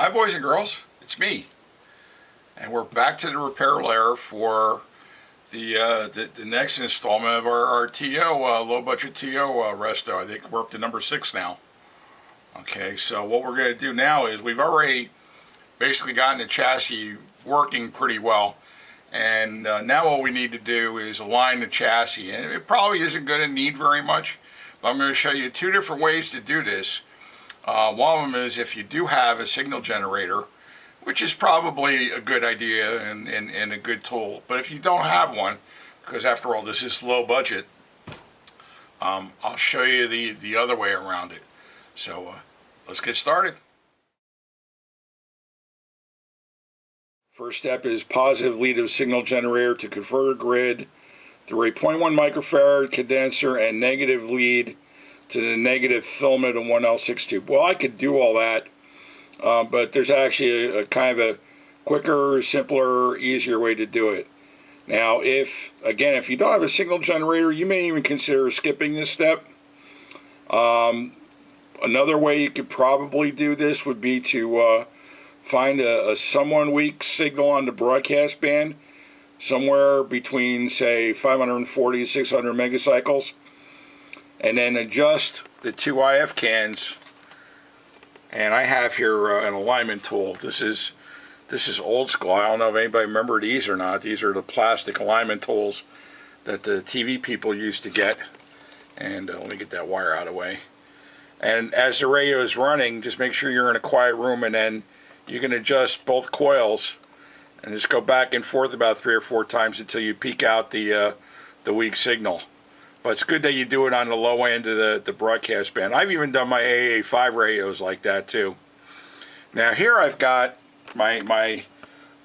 Hi boys and girls, it's me, and we're back to the repair layer for the next installment of our TO, low budget TO Resto. I think we're up to number 6 now. Okay, so what we're going to do now is we've already basically gotten the chassis working pretty well, and now what we need to do is align the chassis, and it probably isn't going to need very much, but I'm going to show you 2 different ways to do this. One of them is if you do have a signal generator, which is probably a good idea and a good tool. But if you don't have one, because after all this is low budget, I'll show you the other way around it. So let's get started. First step is positive lead of signal generator to converter grid through a 0.1 microfarad condenser and negative lead to the negative filament of 1L6 tube. Well, I could do all that, but there's actually a kind of a quicker, simpler, easier way to do it. Now, if you don't have a signal generator, you may even consider skipping this step. Another way you could probably do this would be to find a somewhat weak signal on the broadcast band, somewhere between, say, 540 to 600 megacycles, and then adjust the 2 IF cans. And I have here an alignment tool. This is old school. I don't know if anybody remember these or not. These are the plastic alignment tools that the TV people used to get. And let me get that wire out of the way. And as the radio is running, just make sure you're in a quiet room, and then you can adjust both coils and just go back and forth about 3 or 4 times until you peak out the weak signal. But it's good that you do it on the low end of the broadcast band. I've even done my AA5 radios like that too. Now here I've got my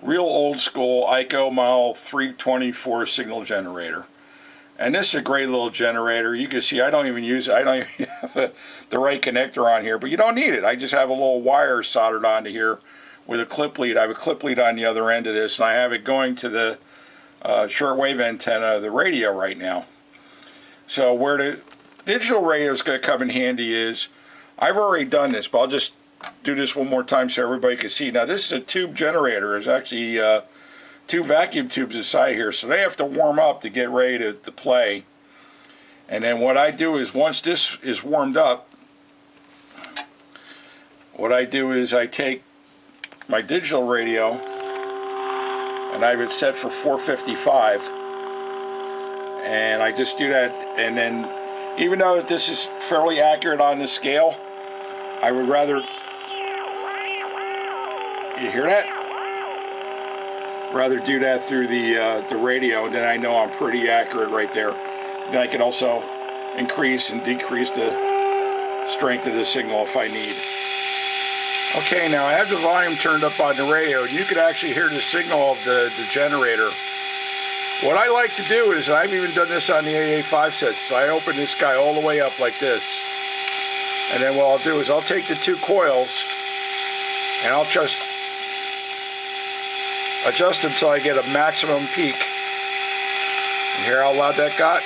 real old school ICO model 324 signal generator. And this is a great little generator. You can see I don't even use it. I don't even have the right connector on here, but you don't need it. I just have a little wire soldered onto here with a clip lead. I have a clip lead on the other end of this, and I have it going to the shortwave antenna of the radio right now. So where the digital radio is going to come in handy is, I've already done this, but I'll just do this one more time so everybody can see. Now this is a tube generator. There's actually 2 vacuum tubes inside here, so they have to warm up to get ready to play. And then what I do is, once this is warmed up, what I do is I take my digital radio and I have it set for 455. And I just do that, and then even though this is fairly accurate on the scale, I would rather, you hear that? Rather do that through the radio, and then I know I'm pretty accurate right there. Then I can also increase and decrease the strength of the signal if I need. Okay, now I have the volume turned up on the radio, and you could actually hear the signal of the generator. What I like to do is, I've even done this on the AA5 sets, so I open this guy all the way up like this. And then what I'll do is I'll take the 2 coils and I'll just adjust them until I get a maximum peak. And hear how loud that got?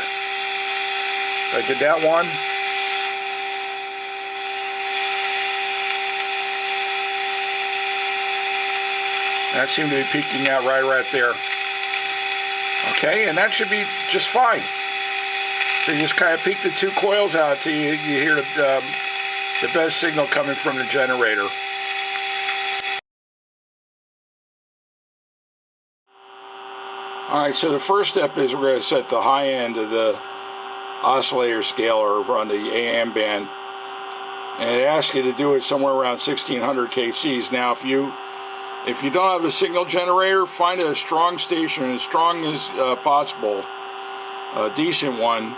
So I did that one. That seemed to be peaking out right there. Okay, and that should be just fine. So you just kind of peek the 2 coils out till you hear the best signal coming from the generator. Alright, so the first step is we're going to set the high end of the oscillator scaler on the AM band. And it asks you to do it somewhere around 1600 kcs. Now if you don't have a signal generator, find a strong station, as strong as possible, a decent one,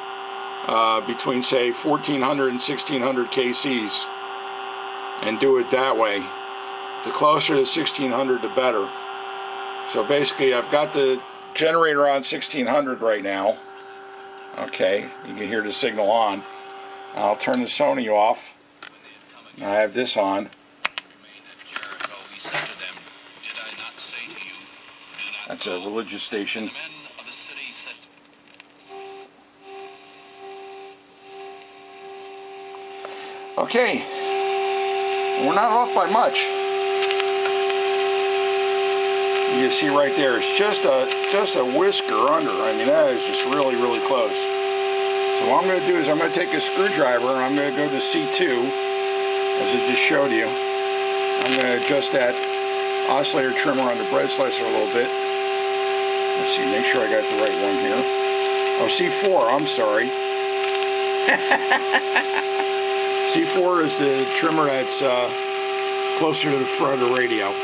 between say 1400 and 1600 kcs, and do it that way. The closer to 1600, the better. So basically I've got the generator on 1600 right now. Okay, you can hear the signal on. I'll turn the Sony off. Now I have this on. That's a religious station. Okay, we're not off by much. You can see right there, it's just a whisker under. I mean, that is just really, really close. So what I'm going to do is I'm going to take a screwdriver and I'm going to go to C2, as I just showed you. I'm going to adjust that oscillator trimmer on the bread slicer a little bit. Let's see, make sure I got the right one here. Oh, C4, I'm sorry. C4 is the trimmer that's closer to the front of the radio.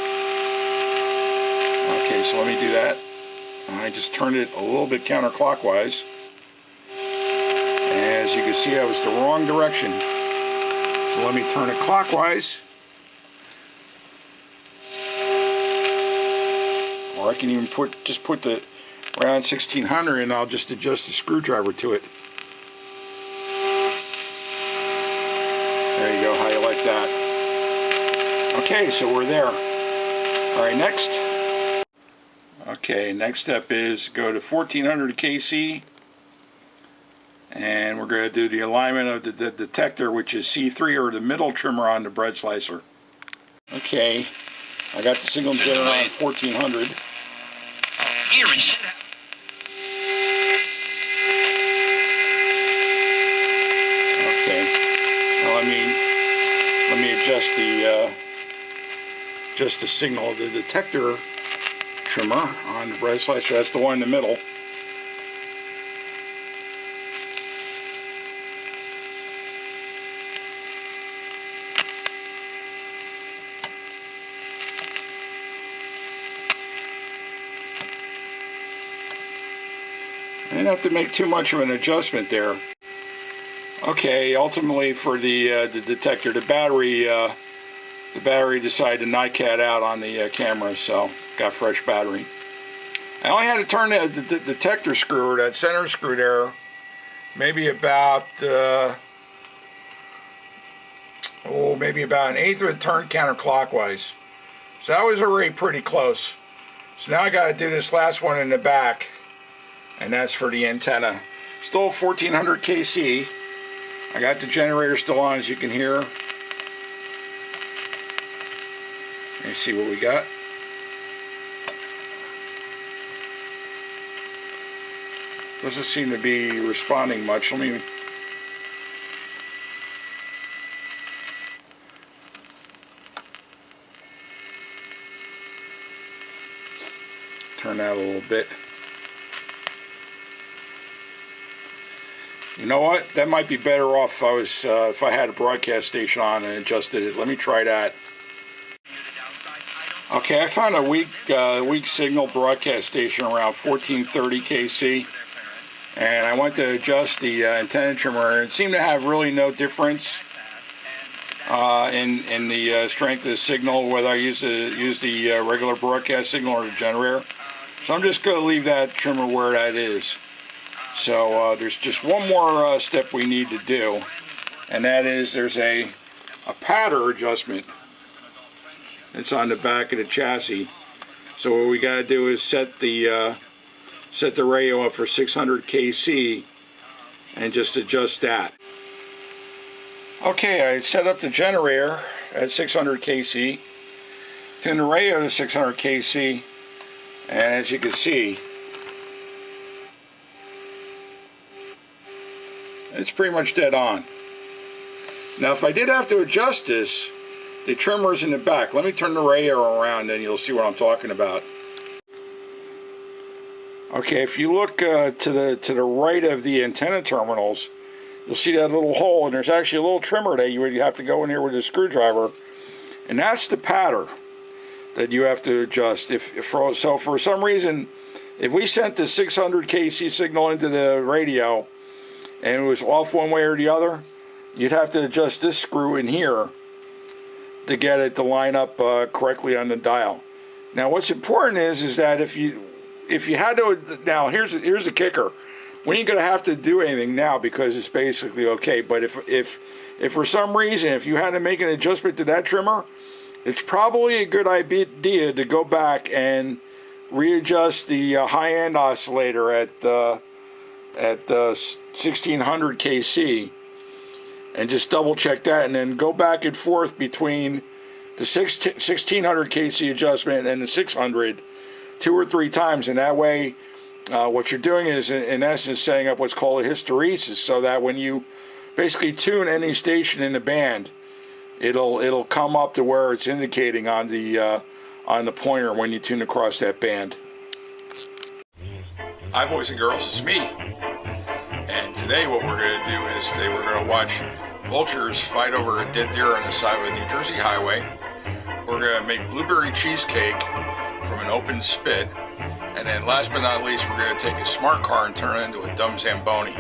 Okay, so let me do that. I just turned it a little bit counterclockwise. As you can see, I was the wrong direction. So let me turn it clockwise. Or I can even just put the round 1600 and I'll just adjust the screwdriver to it. There you go, how you like that. Okay, so we're there. Alright, next. Okay, next step is go to 1400 KC. And we're going to do the alignment of the detector, which is C3, or the middle trimmer on the bread slicer. Okay, I got the signal generator on 1400. Okay, now let me adjust the signal of the detector trimmer on the bread slicer. That's the one in the middle. I didn't have to make too much of an adjustment there. Okay, ultimately for the detector, the battery decided to NiCad out on the camera, so got fresh battery. I only had to turn the detector screw, or that center screw there, maybe about maybe about 1/8 of a turn counterclockwise. So that was already pretty close. So now I got to do this last one in the back. And that's for the antenna. Still 1400 KC. I got the generator still on, as you can hear. Let me see what we got. Doesn't seem to be responding much. Let me turn that a little bit. You know what? That might be better off if I had a broadcast station on and adjusted it. Let me try that. Okay, I found a weak signal broadcast station around 1430 KC, and I went to adjust the antenna trimmer, and it seemed to have really no difference in the strength of the signal, whether I use the regular broadcast signal or the generator. So I'm just going to leave that trimmer where that is. So there's just one more step we need to do, and that is there's a pattern adjustment. It's on the back of the chassis. So what we got to do is set the radio up for 600 KC and just adjust that. Okay, I set up the generator at 600 KC, tune the radio to 600 KC, and as you can see, it's pretty much dead on. Now if I did have to adjust this, the trimmer's in the back. Let me turn the radio around and you'll see what I'm talking about. Okay, if you look to the right of the antenna terminals, you'll see that little hole, and there's actually a little trimmer that you would have to go in here with a screwdriver, and that's the pattern that you have to adjust. So for some reason, if we sent the 600 KC signal into the radio and it was off one way or the other, you'd have to adjust this screw in here to get it to line up correctly on the dial. Now what's important is that if you had to, now here's the kicker. We ain't gonna have to do anything now because it's basically okay. But if for some reason, if you had to make an adjustment to that trimmer, it's probably a good idea to go back and readjust the high-end oscillator at 1600 KC, and just double check that, and then go back and forth between the 1600 KC adjustment and the 600 2 or 3 times, and that way what you're doing is in essence setting up what's called a hysteresis, so that when you basically tune any station in the band, it'll come up to where it's indicating on the pointer when you tune across that band. Hi boys and girls, it's me. And today what we're going to do is we're going to watch vultures fight over a dead deer on the side of a New Jersey highway. We're going to make blueberry cheesecake from an open spit. And then last but not least, we're going to take a smart car and turn it into a dumb Zamboni.